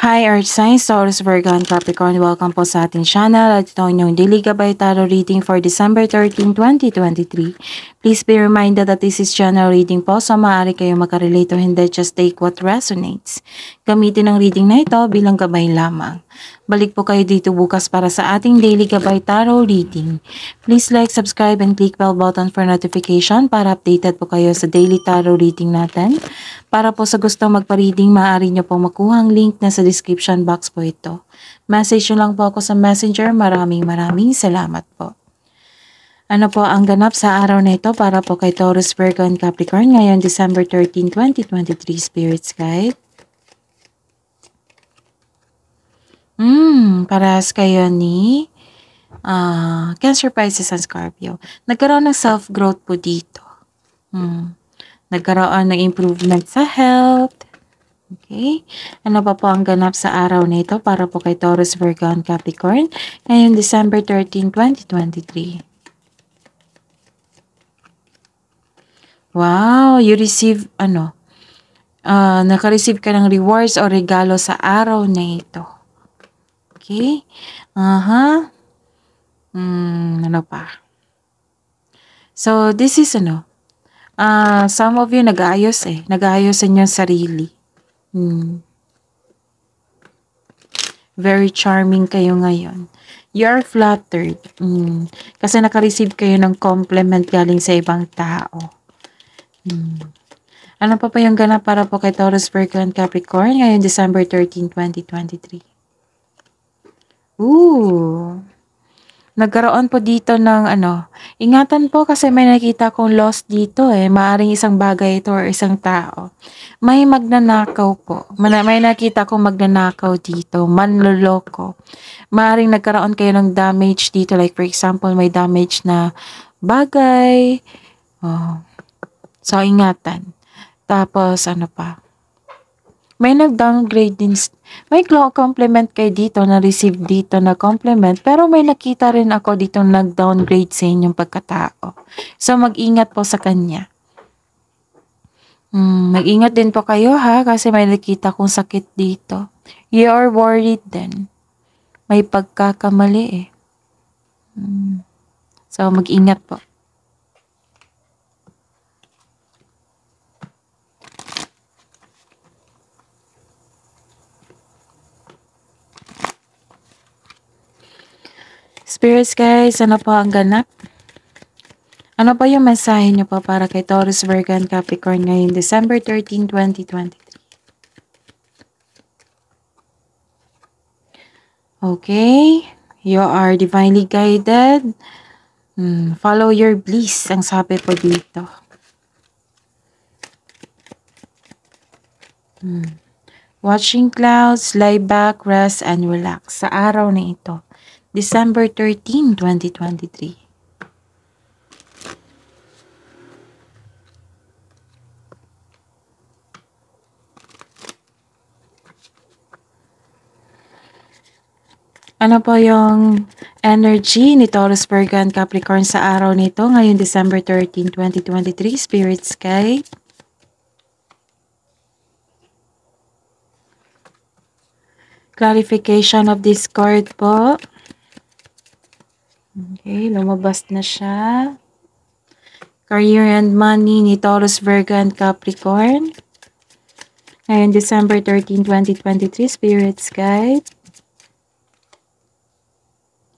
Hi Earth Signs, Taurus, Virgo, and Capricorn. Welcome po sa ating channel at ito ang inyong Daily Gabay Tarot Reading for December 13, 2023. Please be reminded that this is general reading po, so maaari kayo makarelate o hindi, just take what resonates. Gamitin ang reading na ito bilang gabay lamang. Balik po kayo dito bukas para sa ating Daily Gabay Tarot Reading. Please like, subscribe, and click bell button for notification para updated po kayo sa Daily Tarot Reading natin. Para po sa gustong magpa-reading, maaari nyo pong makuha ang link na sa description box po ito. Message nyo lang po ako sa messenger. Maraming salamat po. Ano po ang ganap sa araw na ito para po kay Taurus, Virgo, and Capricorn ngayon December 13, 2023 Spirits Guide? Parehas kayo ni Cancer, Pisces, and Scorpio. Nagkaroon ng self-growth po dito. Nagkaroon ng improvement sa health. Okay. Ano pa po ang ganap sa araw na ito para po kay Taurus, Virgo, and Capricorn ngayon December 13, 2023? Wow, you receive naka-receive ka ng rewards o regalo sa araw na ito. Okay? Ano pa? So, this is some of you nag-aayos Nag-aayos sa inyong sarili. Very charming kayo ngayon. You're flattered. Kasi naka-receive kayo ng compliment galing sa ibang tao. Ano pa yung ganap para po kay Taurus, Virgo, and Capricorn ngayon December 13, 2023? Nagkaroon po dito ng ingatan po kasi may nakita kong loss dito Maaring isang bagay ito or isang tao. May magnanakaw po. May nakita kong magnanakaw dito. Manloloko. Maaring nagkaroon kayo ng damage dito. Like for example, may damage na bagay. So, ingatan. Tapos, ano pa? May nag-downgrade din. May compliment kayo dito, na-receive dito na compliment. Pero may nakita rin ako dito nag-downgrade sa inyong pagkatao. So, mag-ingat po sa kanya. Mag-ingat din po kayo kasi may nakita kong sakit dito. You are worried din. May pagkakamali So, mag-ingat po. Spirits guys, ano po ang ganap? Ano po yung mensahe nyo po para kay Taurus, Virgo, and Capricorn ngayon December 13, 2023? Okay, you are divinely guided. Follow your bliss, ang sabi po dito. Watching clouds, lie back, rest, and relax sa araw na ito. December 13, 2023. Ano po yung energy ni Taurus, Virgo, and Capricorn sa araw nito ngayon December 13, 2023 Spirits Guide? Clarification of this card po. Okay, lumabas na siya. Career and money ni Taurus, Virgo, and Capricorn. Ngayon, December 13, 2023, Spirits Guide.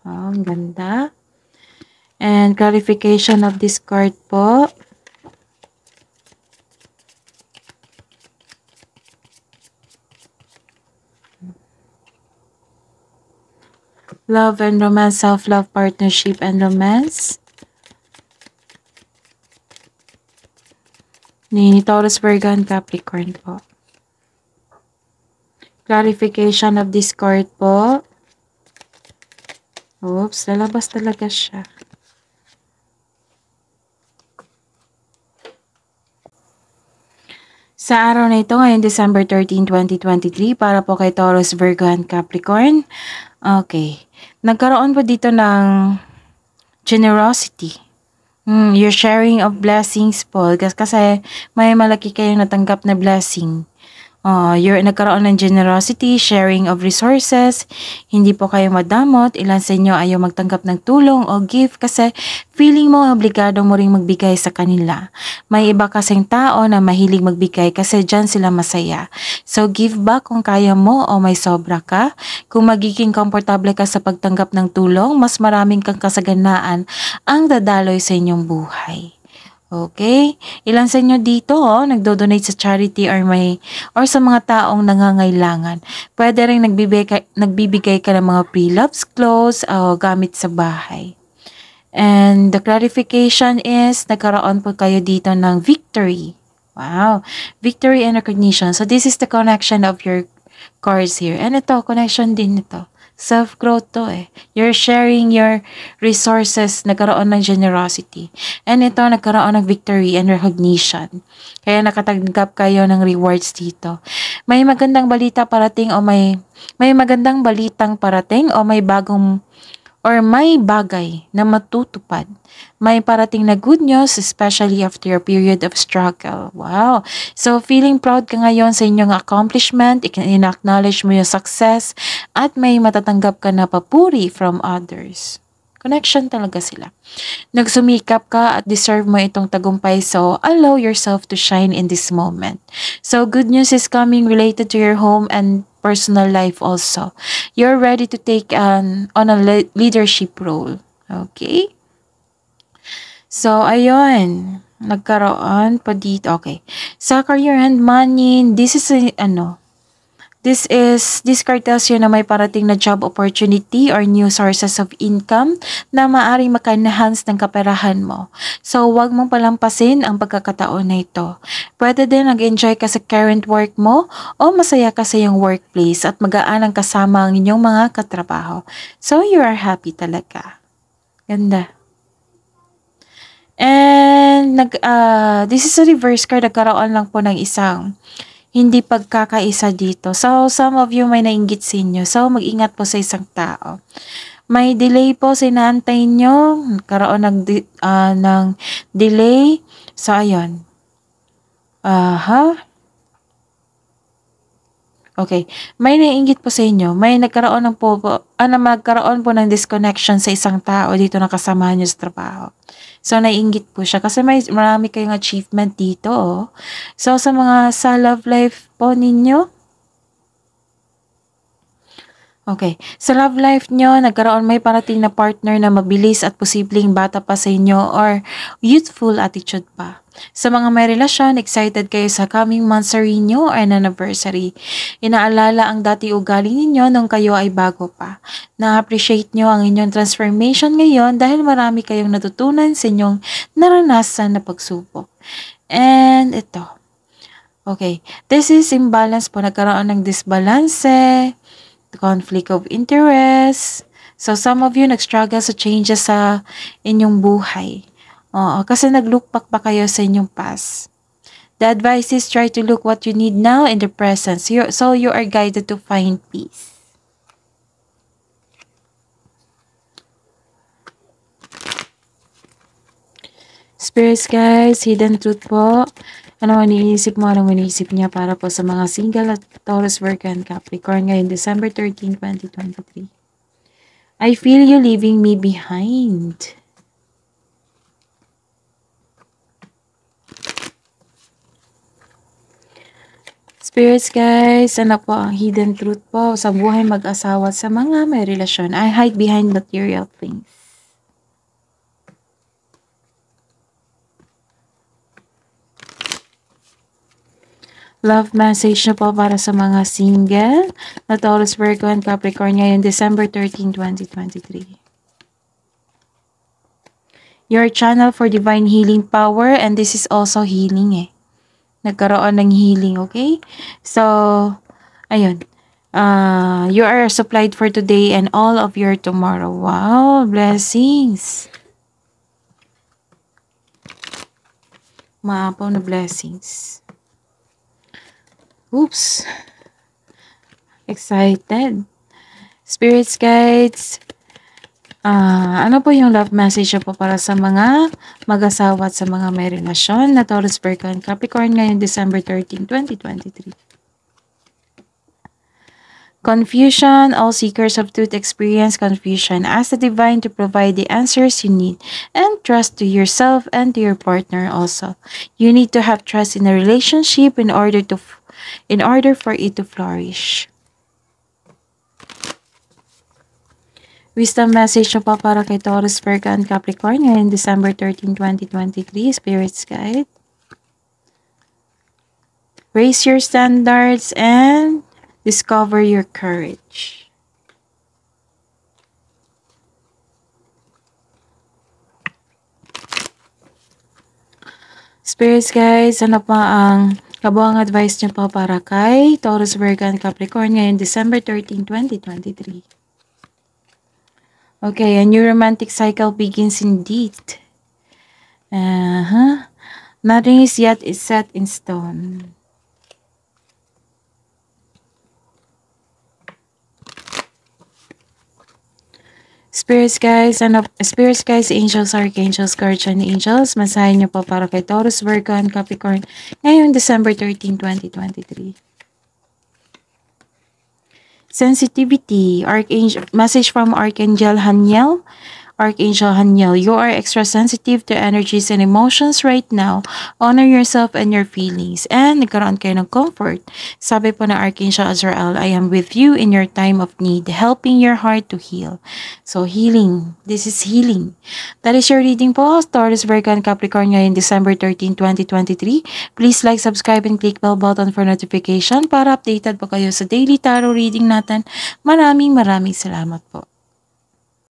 Ang ganda. And clarification of this card po. Love and romance, self-love, partnership, and romance. Ni Taurus, Virgo, and Capricorn po. Clarification of this card po. Oops, lalabas talaga siya. Sa araw na ito, ngayon December 13, 2023, para po kay Taurus, Virgo, and Capricorn. Okay. Nagkaroon po dito ng generosity. You're sharing of blessings po. Kasi may malaki kayong natanggap na blessing. You're nagkaroon ng generosity, sharing of resources, hindi po kayo madamot, ilan sa inyo ayaw magtanggap ng tulong o gift kasi feeling mo obligado mo ring magbigay sa kanila. May iba kasing tao na mahilig magbigay kasi dyan sila masaya. So give back kung kaya mo o may sobra ka. Kung magiging komportable ka sa pagtanggap ng tulong, mas maraming kang kasaganaan ang dadaloy sa inyong buhay. Okay? Ilan sa inyo dito nagdo-donate sa charity or sa mga taong nangangailangan. Pwede rin nagbibigay ka ng mga pre-loved clothes o gamit sa bahay. And the clarification is nagkaroon po kayo dito ng victory. Wow! Victory and recognition. So this is the connection of your cards here. And ito, connection din ito. Self-growth to eh. You're sharing your resources, nagkaroon ng generosity. And ito, nagkaroon ng victory and recognition. Kaya nakatanggap kayo ng rewards dito. May magandang balita parating o may magandang balitang parating o may bagay na matutupad. May parating na good news, especially after a period of struggle. Wow! So, feeling proud ka ngayon sa inyong accomplishment, in-acknowledge mo yung success, at may matatanggap ka na papuri from others. Connection talaga sila. Nagsumikap ka at deserve mo itong tagumpay, so allow yourself to shine in this moment. So, good news is coming related to your home and personal life also. You're ready to take on a leadership role. Okay? So, ayun. Nagkaroon pa dito. Okay. Sa career and money, this card tells you na may parating na job opportunity or new sources of income na maaaring maka-enhance ng kaperahan mo. So, huwag mong palampasin ang pagkakataon na ito. Pwede din nag-enjoy ka sa current work mo o masaya ka sa iyong workplace at magaan ang kasama ang inyong mga katrabaho. So, you are happy talaga. Ganda. And, this is a reverse card. Nagkaroon lang po ng isang hindi pagkakaisa dito. So, some of you may nainggit sa inyo. So, mag-ingat po sa isang tao. May delay po sa inaantay nyo. Karoon ng delay. So, ayun. Okay. May naiinggit po sa inyo. May magkaroon po ng disconnection sa isang tao dito na kasama nyo sa trabaho. So, naiinggit po siya. Kasi marami kayong achievement dito. So, sa love life po ninyo. Okay. Sa love life nyo, may parating na partner na mabilis at posibleng bata pa sa inyo or youthful attitude pa. Sa mga may relasyon, excited kayo sa coming monthsary nyo or anniversary. Inaalala ang dati ugali ninyo nung kayo ay bago pa. Na-appreciate nyo ang inyong transformation ngayon dahil marami kayong natutunan sa inyong naranasan na pagsubok. And ito. Okay. This is imbalance po. Nagkaroon ng disbalance, conflict of interest. So, some of you nag-struggle sa changes sa inyong buhay. Kasi nag-look back pa kayo sa inyong past. The advice is try to look what you need now in the present. So you are guided to find peace. Spirits guys, hidden truth po. Ano ang iniisip mo? Anong iniisip niya para po sa mga single at Taurus, Virgo, and Capricorn ngayon December 13, 2023. I feel you leaving me behind. Spirits guys, ano po ang hidden truth po sa buhay mag-asawa sa mga may relasyon? I hide behind material things. Love message na po para sa mga single na Taurus, Virgo, and Capricorn ngayon December 13, 2023. Your channel for divine healing power, and this is also healing Nagkaroon ng healing, okay? So, ayun. You are supplied for today and all of your tomorrow. Wow, blessings. Maapaw na blessings. Oops. Excited. Spirits guides. Ano po yung love message po para sa mga mag-asawa at sa mga may relasyon na Taurus, Virgo, and Capricorn ngayon December 13, 2023? Confusion, all seekers of truth experience confusion. Ask the divine to provide the answers you need and trust to yourself and to your partner also. You need to have trust in a relationship in order for it to flourish. Wisdom message na po para kay Taurus, Virgo, and Capricorn ngayon December 13, 2023. Spirit's Guide. Raise your standards and discover your courage. Spirits guys, ano pa ang kabuang advice niyo po para kay Taurus, Virgo, and Capricorn ngayon December 13, 2023? Okay, a new romantic cycle begins indeed. Nothing is yet set in stone. Spirits guys, angels, archangels, guardian angels, masahin niyo po para kay Taurus, Virgo, and Capricorn ngayong December 13, 2023. Sensitivity, message from Archangel Haniel. Archangel Haniel, you are extra sensitive to energies and emotions right now. Honor yourself and your feelings. And nagkaroon kayo ng comfort. Sabi po na Archangel Azrael, I am with you in your time of need, helping your heart to heal. So healing, this is healing. That is your reading po, Taurus, Virgo, and Capricorn ngayon December 13, 2023. Please like, subscribe, and click bell button for notification para updated po kayo sa daily tarot reading natin. Maraming salamat po.